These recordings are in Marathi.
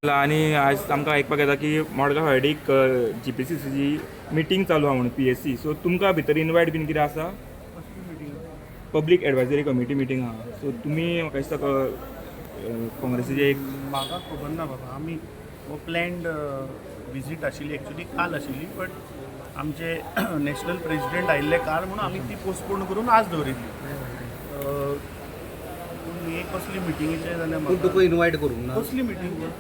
आणि आज आमकां आयकपाक येता की मडगांव हळडीक GPCCची मिटींग चालू आहा म्हणून PSC. सो तुमकां भितर इनवायट बीन कितें आसा? पब्लीक एडवायजरी कमिटी मिटींग आहा. सो तुमी म्हाका दिसता काँग्रेसीचे एक म्हाका खबर ना बाबा. आमी हो प्लॅन्ड विजीट आशिल्ली एक्चुली काल आशिल्ली, बट आमचे नॅशनल प्रेसिडेंट आयिल्ले काल म्हणून आमी ती पोस्टपोन करून आज दवरिल्ली. पूण हे कसली मिटिंगेचे जाल्यार पूण तुका इनवायट करूंक ना. कसली meeting?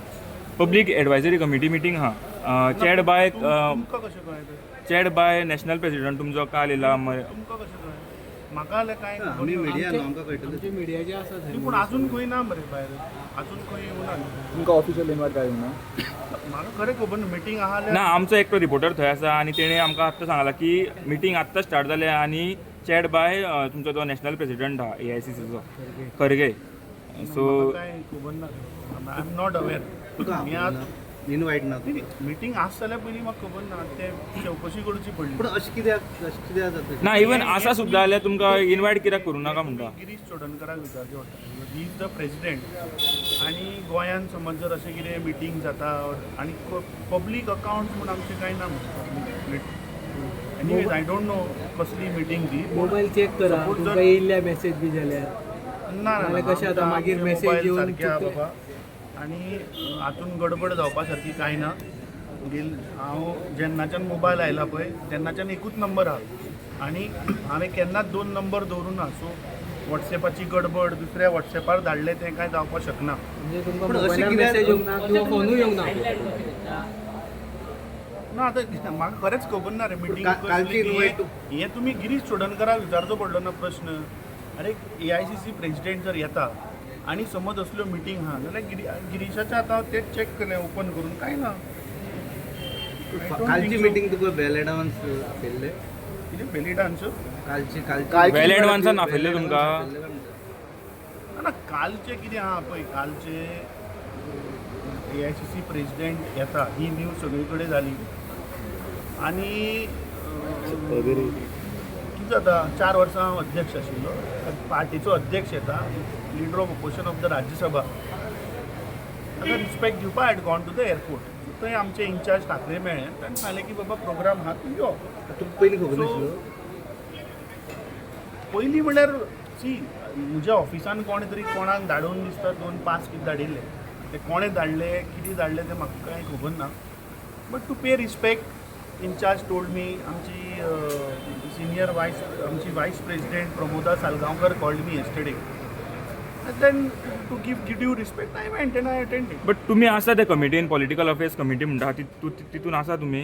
Public advisory committee meeting आहा चॅड बाय तुमकां कशें कळ्ळें? चॅड बाय नॅशनल प्रेसिडेंट तुमचो काल येयला. तुमकां कशें कळ्ळें? म्हाका जाल्यार कांय आमी मिडिया न्हू, आमकां कळटलें. मिडियाचे आसा पूण आजून खंय ना मरे भायर, आजून खंय येवना. तुमकां ऑफिशियल इन्वायट काय ना. म्हाका खरें खबर ना मिटींग आहा ना, जाल्यार. आमचो एकटो रिपोर्टर थंय आसा आणि तेणे आमकां आत्तां सांगला की मिटींग आत्तां स्टार्ट जाल्या आणि चॅड बाय तुमचो तो नॅशनल प्रेसिडेंट आहा AICCचो खरगे. सो म्हाका कांय खबर ना. I am not aware. तुका मी आज इनवायट ना. मिटींग आस जाल्यार पयलीं म्हाका खबर ना. ते चवकशी करची पूण पडली. अशें कित्याक जाता? ना, इवन आसा सुद्दां जाल्यार तुमकां इनवायट कित्याक करूं नाका म्हणटा. गिरीश चोडणकराक विचारचें पडटा. ही इज द प्रेसिडेंट आनी गोंयान समज जर अशें कितें मिटींग जाता आनी पब्लीक अकावंट्स म्हूण आमचें कांय ना. एनीवेज आय डोंट नो कसली मिटींग ती. मोबाईल चेक करा, Suppose तुमकां जर- येयल्ल्या मेसेज बी जाल्यार. ना नाल्यार कशें आतां मागीर message येवन सारकें आहा चुकता. बाबा. आनी हातून गडबड जावपा सारकी कांय ना. हांव जेन्नाच्यान मोबायल आयला पळय तेन्नाच्यान एकूच नंबर आहा आनी हांवें केन्नाच 2 नंबर दवरूना. सो वॉट्सॅपाची गडबड दुसऱ्या वॉट्सॅपार धाडले तें कांय जावपाक शकना. म्हणजे तुमकां पूण अशें मोबायलार कित्याक- मेसेज येवंक ना किंवा फोनूय येवंक ना. ना आतां म्हाका खरेंच खबर ना रे मिटींग कालची invite हें तुमी गिरीश चोडणकराक विचारचो पडलो ना प्रश्न. अरे AICC प्रेसिडेंट जर येता आनी समज असल्यो मिटींग आहा जाल्यार गिरीशाचें आतां तें चॅक केलें ओपन करून कांय ना. कालची मिटींग तुका वेल एडवान्स केल्ले? कितें बेली डान्स? कालची वेल एडवान्सान आपयल्ले तुमकां? ना कालचें कितें आहा पळय, कालचे AICC प्रेसिडेंट येता ही न्यूज सगळे कडेन जाली. आनी कितें जाता 4 वर्सां हांव अध्यक्ष आशिल्लो. पार्टीचो अध्यक्ष येता, leader of opposition of the Rajya Sabha. ताका रिस्पेक्ट दिवपा had gone to the airport. थंय आमचे इन्चार्ज ठाकरे मेळ्ळे. ताणें सांगलें की बाबा प्रोग्राम आहा तूं यो. तुका पयलीं खबर So, नाशिल्लो? पयलीं म्हणल्यार म्हज्या ऑफिसान कोणे तरी कोणाक धाडून दिसता 2 पास कितें धाडिल्ले. ते कोणे धाडले कितें धाडले तें म्हाका कांय खबर ना. But to pay respect incharge told me. आमची सिनियर आमची vice president Pramoda Salgaonkar called me yesterday. Then to give due respect I went and I attended. But तुमी आसा त्या कमिटीन, पॉलिटिकल अफेर्स कमिटी म्हणटा तितून आसा तुमी?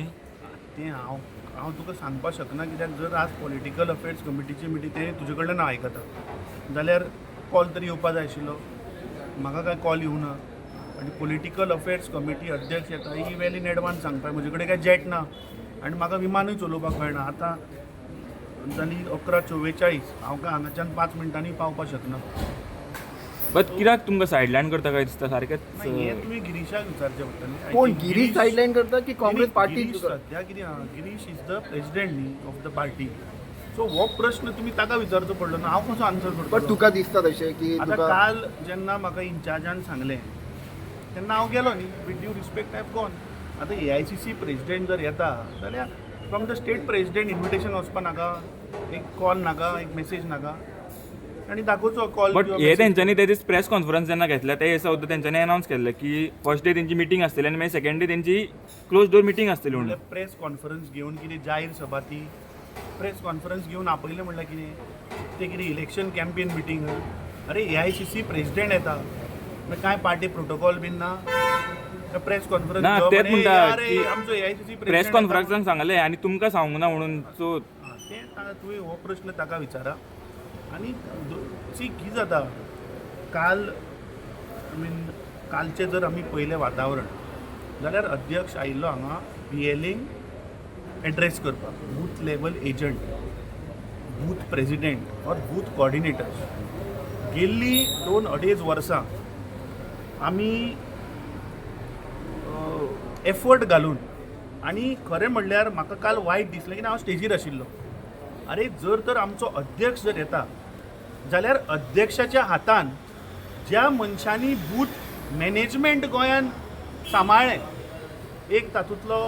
तें हांव तुका सांगपाक शकना. कित्याक जर आज पॉलिटिकल अफेर्स कमिटीची मिटींग तें तुजे कडल्यान हांव आयकता जाल्यार कॉल तरी येवपा जाय आशिल्लो. म्हाका काय कॉल येवना. आनी पॉलिटिकल अफेर्स कमिटी अध्यक्ष येता ही वेल इन एडवान्स सांगता. म्हजे कडेन काय जेट ना आनी म्हाका विमानूय चलोवपाक कळना. आतां जाली 11:44. हांव काय हांगाच्यान 5 मिनटांनी पावपाक शकना. बट कित्याक तुमकां सायडलायन करता काय दिसता सारकेंच? हें तुमी गिरीशाक विचारचें पडटलें. कोण गिरीश सायडलायन करता की काँग्रेस पार्टी? गिरीश सध्या कितें आहा, गिरीश इज द प्रेसिडेंट न्ही ऑफ द पार्टी. सो हो प्रश्न तुमी ताका विचारचो पडलो ना. हांव कसो आन्सर बट करतलो? तुका दिसता तशें की आतां तुका काल जेन्ना म्हाका इन्चार्जान सांगलें तेन्ना हांव गेलो न्ही. With due respect I have gone. आतां AICC प्रेसिडेंट जर येता जाल्यार from the state president invitation वचपा नाका, एक कॉल नाका, एक मेसेज नाका आनी दाखोवचो कॉल. बट हे तेंच्यांनी ते दीस प्रेस कॉन्फरन्स जेन्ना घेतल्या ते दिसा सुद्दां तेंच्यांनी अनावन्स केल्लें की फर्स्ट डे तेंची मिटींग आसतली आनी मागीर सेकंड डे तेंची क्लोज डोर मिटींग आसतली म्हणून. प्रेस कॉन्फरन्स घेवन कितें जाहीर सभा ती प्रेस कॉन्फरन्स घेवन आपयलें म्हणल्यार कितें तें कितें इलेक्शन कॅम्पेन मिटींग? अरे AICC प्रेसिडेंट येता मागीर कांय पार्टी प्रोटोकॉल बीन ना? प्रेस कॉन्फरन्स ना, तेच म्हणटा की आमचो AICC प्रेस कॉन्फरन्सान सांगलें आनी तुमकां सांगूंक ना म्हणून. सो तें तुवें हो प्रश्न ताका विचारा. आनी कितें जाता काल कालचें जर आमी पयलें वातावरण जाल्यार अध्यक्ष आयिल्लो हांगा PLAंक एड्रेस करपाक. Booth level agent, booth president or booth coordinators गेल्लीं 2-2.5 वर्सां आमी एफर्ट घालून. आनी खरें म्हणल्यार म्हाका काल वायट दिसलें की हांव स्टेजीर आशिल्लो. अरे जर तर आमचो अध्यक्ष जर येता जाल्यार अध्यक्षाच्या हातान ज्या मनशांनी बूथ मॅनेजमेंट गोंयान सांबाळ्ळें एक तातूंतलो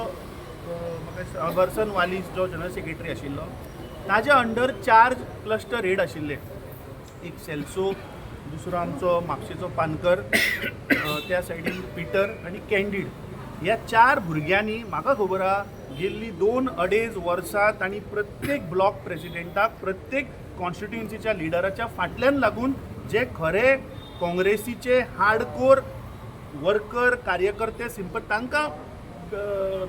म्हाका अगर्सन वालीस जो जनरल सेक्रेटरी आशिल्लो ताजे अंडर 4 क्लस्टर हेड आशिल्ले एक सेल्सो दुसरो आमचो म्हापशेचो पानकर त्या सायडीन पिटर आनी कॅन्डीड ह्या 4 भुरग्यांनी म्हाका खबर आहा गेल्ली 2-2.5 वर्सां तांणी प्रत्येक ब्लॉक प्रेसिडेंटाक प्रत्येक कॉन्स्टिट्युएन्सीच्या लिडराच्या फाटल्यान लागून जे खरे काँग्रेसीचे हार्डकोर वर्कर कार्यकर्ते तांकां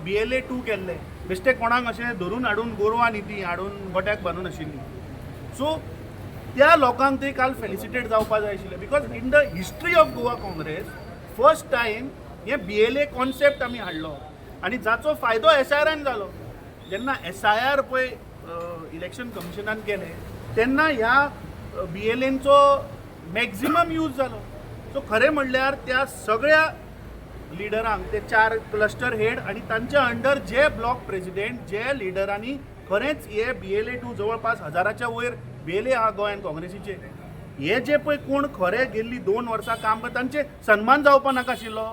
BLA 2 केल्ले बेश्टे कोणाक अशें धरून हाडून गोरवां न्ही ती हाडून गोट्याक बांदून आशिल्ली सो त्या लोकांक ते काल फेलिसिटेट जावपा जाय आशिल्ले because in the history of Goa Congress first time हे BLA कॉन्सेप्ट आमी हाडलो आनी जाचो फायदो SIRान जालो जेन्ना SIR पळय इलेक्शन कमिशनान केले तेन्ना ह्या BLAंचो मॅक्झिमम यूज जालो सो खरें म्हणल्यार त्या सगळ्या लिडरांक ते 4 क्लस्टर हेड आणि तांच्या अंडर जे ब्लॉक प्रेसिडेंट जे लिडरांनी खरेंच हे BLA 2 जवळपास 1000च्या वयर BLA आहा गोंयान काँग्रेसीचे हे जे पळय कोण खरे गेल्ली 2 वर्सां काम करता तांचे सन्मान जावपा नाका आशिल्लो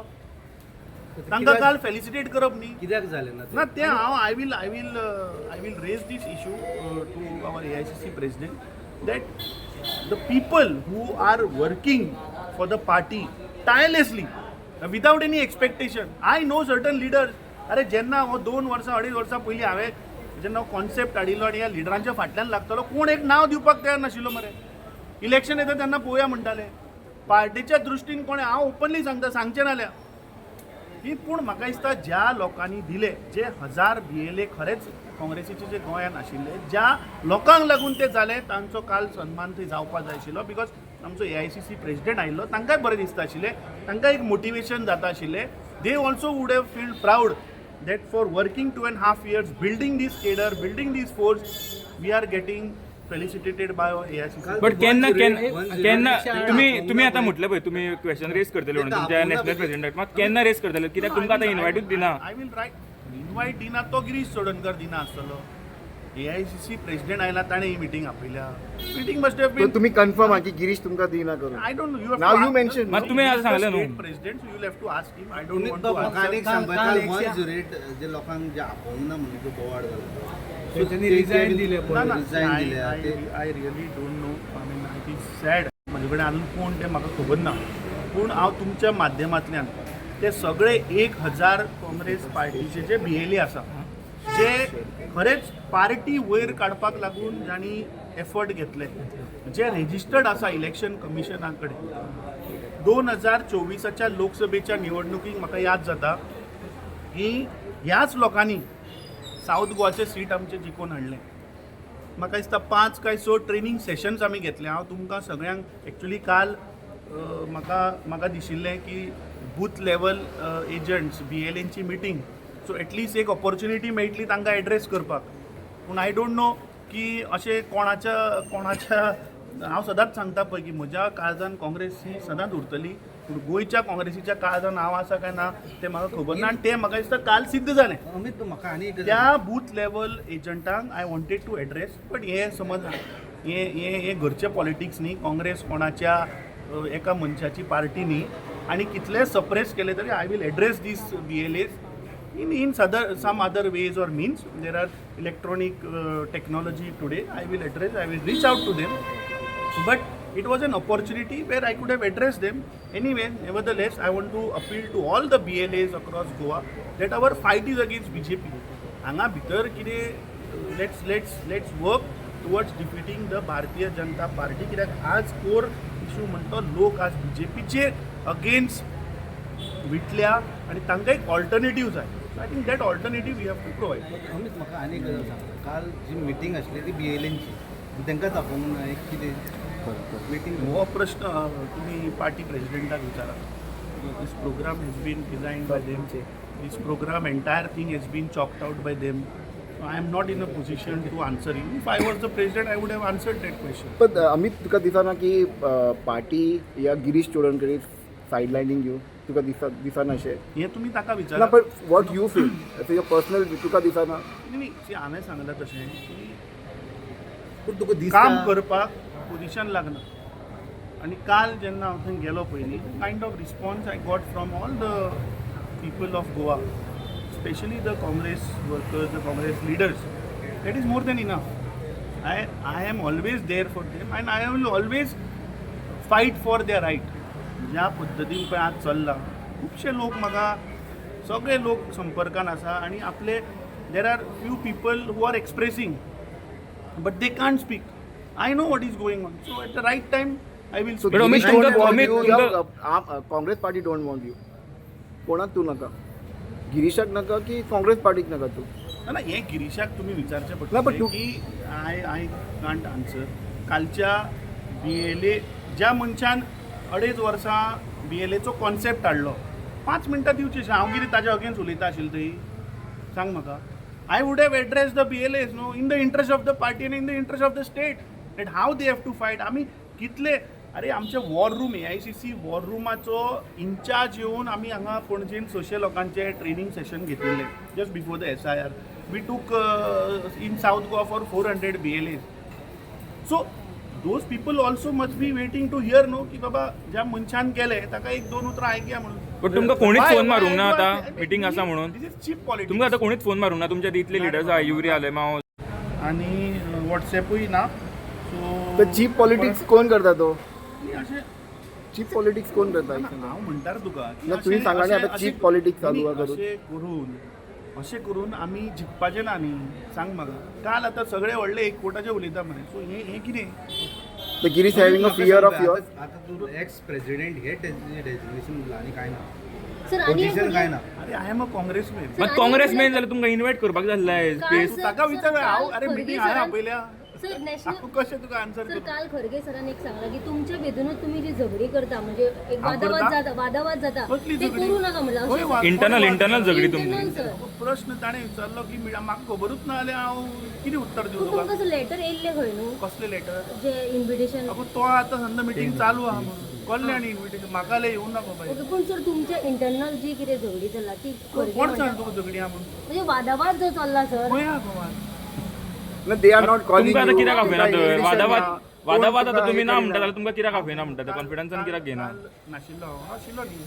तांकां काल फेलिसिटेट करप न्ही कित्याक जालें ना ना ते हांव I will raise this issue to our AICC president that the people who are working for the party tirelessly without any expectation I know certain leaders are जेन्ना हो 2 वर्सां 2.5 वर्सां पयलीं हांवें जेन्ना कॉन्सेप्ट हाडिल्लो आनी ह्या लिडरांच्या फाटल्यान लागतलो कोण एक नांव दिवपाक तयार नाशिल्लो मरे इलेक्शन येता तेन्ना पळोवया म्हणटाले पार्टीच्या दृश्टीन कोणें हांव ओपनली सांगता सांगचें नाल्या ही पूण म्हाका दिसता ज्या लोकांनी दिले जे 1000 BLA खरेच काँग्रेसीचे जे गोंयान आशिल्ले ज्या लोकांक लागून ते जाले तांचो काल सन्मान थंय जावपा जाय आशिल्लो बिकॉज आमचो AICC प्रेसिडेंट आयिल्लो तांकांय बरें दिसता आशिल्लें तांकां एक मोटिवेशन जाता आशिल्लें they also would have feel proud that for working 2.5 years building this cadre building this force we are getting felicitated by AICC but केन्ना तुम्ही आता म्हटलं पळय तुम्ही क्वेश्चन रेस करतले म्हणून तुमच्या नॅशनल प्रेसिडेंटाक मात केन्ना रेस करतले कित्याक तुमकां आतां इन्वायटूच दिना आय वील रायट इन्वायट दिना तो गिरीश चोडणकर दिना आसतलो AICC प्रेसिडेंट आयला ताणें ही मिटींग आपयल्या मिटींग मस्ट हॅव बीन तुम्ही कन्फर्म आहा की गिरीश तुमकां दिना करून आय डोंट नो यू नाव यू मेन्शन मात तुम्ही आता सांगले न्हू president so you have to ask him I don't तुमी वांट तो टू म्हाका आनीक आन्सर सांगपा काल 108 जे लोकांक जे आपोवंक ना म्हणून जो बोवाड जालो त्यांनी रिझाइन दिले रिझाइन दिल्या I really don't know I mean it is sad म्हजे कडेन आजून कोण ते म्हाका खबर ना पूण हांव तुमच्या माध्यमांतल्यान ते सगळे 1000 काँग्रेस पार्टीचे जे BLA आसा जे खरेच पार्टी वयर काडपाक लागून जाणी एफर्ट घेतले जे रेजिस्टर्ड आसा इलेक्शन कमिशना कडेन 2024च्या लोकसभेच्या निवडणुकीक म्हाका याद जाता की ह्याच लोकांनी साऊथ गोवाचे सीट आमचे जिखून हाडलें म्हाका दिसता 5 काय 6 ट्रेनिंग सेशन्स आमी घेतले हांव तुमकां सगळ्यांक एक्चुली काल म्हाका दिशिल्लें की बूथ लेवल एजंट्स BLAंची मिटींग सो एटलिस्ट एक ऑपॉर्च्युनिटी मेळटली तांकां एड्रेस करपाक पूण आय डोंट नो की अशें कोणाच्या हांव सदांच सांगता पळय की म्हज्या काळजान काँग्रेस ही सदांच उरतली पूण गोंयच्या काँग्रेसीच्या काळजान हांव आसा काय ना तें म्हाका खबर ना आनी तें म्हाका दिसता काल सिद्ध जालें अमित म्हाका आनी एक त्या बूथ लेवल एजंटांक I wanted to address but हे समज हे घरचे पॉलिटिक्स न्ही काँग्रेस कोणाच्या एका मनशाची पार्टी न्ही आनी कितले सप्रेस केले तरी I will address this BLAs in some other ways or means. There are electronic technology today. I will reach out to them. But it was an opportunity where I could have addressed them. Anyway, nevertheless, I want to appeal to all the BLAs across Goa that our fight is against BJP. Hanga bhitar kide let's work towards defeating the Bharatiya Janata Party. Kidak आज core issue म्हणतो लोक आज BJPचे against विटल्या आणि तांकां एक ऑल्टरनेटिव्ह जाय I think that alternative we have to provide Amit म्हाका आनी एक गजाल सांग काल जी मिटींग आसली ती BLAंची तांकां तापोवंक ना एक कितें मिटींग हो प्रश्न तुम्ही पार्टी प्रेसिडेंटाक विचारा this program has been designed by them this program entire thing has been chalked out by them I am not in a position to answer you if I was the president I would have answered that question पण अमित तुका दिसना की पार्टी या गिरीश चोडणकर सायडलायनींग यू तुका दिसना अशें हे तुम्ही ताका ना विचारा पण what you feel your personal तुका दिसना न्ही हांवें सांगलां तशें की पूण तुका दिसता काम करपाक पोजिशन लागना आनी काल जेन्ना हांव थंय गेलो पयलीं kind of response I got from all the people of Goa, especially the Congress workers, the Congress leaders, that is more than enough. I am always there for them and I will always fight for their right. ज्या पद्दतीन पळय आज चल्ला खुबशे लोक म्हाका सगळे लोक संपर्कान आसा आनी आपले there are few people who are expressing but they can't speak. I know what is going on, so at the right time I will But Amish, Congress party don't want you. कोणाक तू नका, गिरीशाक नका की काँग्रेस पार्टीक नका तू? ना हे गिरीशाक तुम्ही विचारचे ना, but पडटले तू- की आय कांट आन्सर. कालच्या BLA ज्या मनशान 2.5 वर्सां BLAचो कॉन्सेप्ट हाडलो, 5 मिनटां दिवची. हांव कितें ताज्या अगेन्स्ट उलयता आशिल्लो थंय? सांग म्हाका. I would have address the BLAs no in the interest of the party आनी in the interest of the state, that how they have to fight. आमी कितले अरे आमचे वॉर रूम AICC वॉर रूमाचो इन्चार्ज येवन आमी हांगा पणजेन 600 लोकांचे ट्रेनिंग सेशन घेतिल्ले just before the SIR. We took in south Goa for 400 BLAs. So those people also must be waiting to here no की बाबा ज्या मनशान केले ताका 1-2 उतरां आयकया म्हणून. पण तुमकां कोणीच फोन मारूंक ना आता मिटींग आसा म्हणून? दिस इज चीप पॉलिटिक्स. तुमकां आतां कोणीच फोन मारूंक ना? तुमच्या इतले लिडर्स आहा, युवरी आले माव आणि व्हॉट्सॲपूय ना. तर सो चीप पॉलिटिक्स कोण करता तो? अशें चीप पॉलिटिक्स कोण करता? हांव म्हणटा रे तुका की ना, तुम्ही सांगा न्ही आतां cheap politics चालू आहा करून. अशें करून आमी जिखपाचें ना न्ही. सांग म्हाका. काल आतां सगळे व्हडले एकवटाचे उलयता मरे. सो हे कितें? तर Girish having a fear of your. आता तू एक्स प्रेसिडेंट हे डेजिग्नेशन उरला आणि काय ना सर आणि एक पोझिशन काय ना. अरे आय एम अ काँग्रेसमॅन. मग काँग्रेसमॅन जाल्यार तुमकां इन्व्हाइट करपाक जाल्ले स्पेस. ताका विचार हांव अरे मिटींग हांवें आपयल्या. सर नॅशनल हांव कशें तुका आन्सर सर करूं? काल खरगे सरांनी एक सांगला की तुमच्या भेदूनच तुम्ही जी झगडी करता म्हणजे एक हांव करता? वादावाद जाता कसली ते झगडी? करू नका म्हणलं होय, अशें. इंटरनल झगडी तुमची. Internal, sir. प्रश्न ताणें विचारलो की म्हाका खबरूच ना जाल्यार हांव कितें उत्तर दिवं तुमकां तुका? कसं लेटर येयल्ले खंय न्हू कसलें लेटर? जे इन्व्हिटेशन. अगो तो आतां समजा मिटींग चालू आहा म्हणून कल्ल्याणी इन्व्हिटेशन म्हाका लय येवं नाका बाय. ओके पण सर तुमच्या इंटरनल जी कितें झगडी चल्ला ती खरगे कोण म्हणटा. सांग तुका झगडी आहा म्हणून? म्हणजे वादावाद जो चल्ला सर खंय आहा गोवान? ना, दे आर नॉट कॉलिंग तुमकां आतां कित्याक आपयना you. तर? वादावाद वादावाद आतां कोण तुमी ना तुका म्हणटा जाल्यार तुमकां कित्याक आपयना म्हणटा? कॉन्फिडन्सान कित्याक घेना? काल नाशिल्लो आशिल्लो न्ही.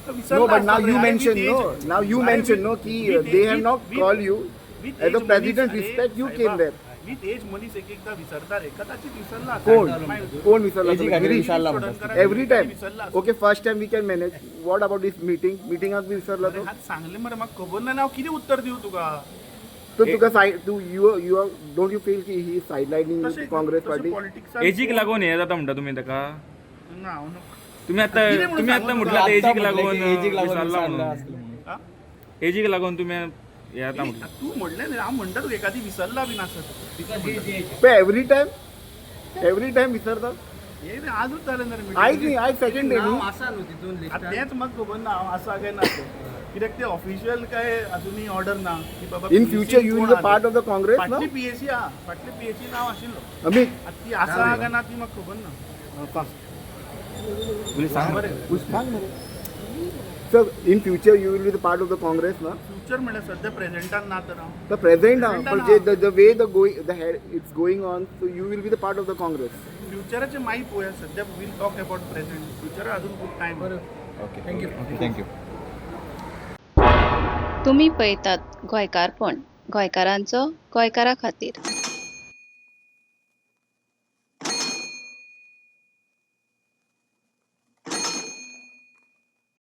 तो No, विसरला but now आसतलो you ray. mentioned, With no. age- Now you अरे mentioned, no, with- ki with they age- have not with- called you. with As a age president, मनीस- respect, you अरे came साहेबा, there. with age मनीस एक एकदा विसरता रे. कदाचित विसरला कोण असेल. कोण विसरला एजी तुला? खातीर गिरीश? विसरला Every time. विसरला असेल. Okay, first time we can manage. What about this meeting? Meetingaक बी विसरला अरे तो? हात सांगले मरे म्हाका खबर ना हांव कितें उत्तर दिवं तुका? तो तुका साइड तू you are don't you feel की he is sidelining तशें Congress party? पॉलिटिक्सान एजीक लागून हे जाता म्हणटा तुमी ताका? ना हांव नको. तुम्ही आता कितें म्हणून तुम्ही आता सांगू म्हटलं तुका? एजीक लागून एजीक लागून विसरला विसरला म्हणून. हा? एजीक लागून तुम्ही हे आता म्हटलं. तू म्हणलें न्ही हांव म्हणटा तुका एखादी विसरला बीन आसत. पण every time विसरता? हे रे आजूच जालें ना रे meeting. आयज न्ही, आयज सेकंड डे नाव न्ही. आसा न्हू तितून आतां लिस्टान. तेंच म्हाका खबर ना हांव आसा काय ना तें. कित्याक ते ऑफिशियल काय अजुनूय ऑर्डर ना की बाबा In PAC future you will कोण be part of the Congress, no? फाटली PAC आहा. फाटली PAC नांव आशिल्लो. अमित, आतां ती आसा काय ना ती म्हाका खबर ना. सांग. So in future you will be the part of the Congress, ना? फ्युचर म्हणल्यार सध्या प्रेझेंटान ना तर हांव. The present, Present but ना. the way the head it's going on, so you will be the part of the Congress. फ्युचराचे मागीर पळोवया. सध्या will talk about present. Future अजून खूप टायम. थँक्यू. तुम्ही पळयतात गोंयकारपण गोंयकारांचो गोंयकारा खातीर.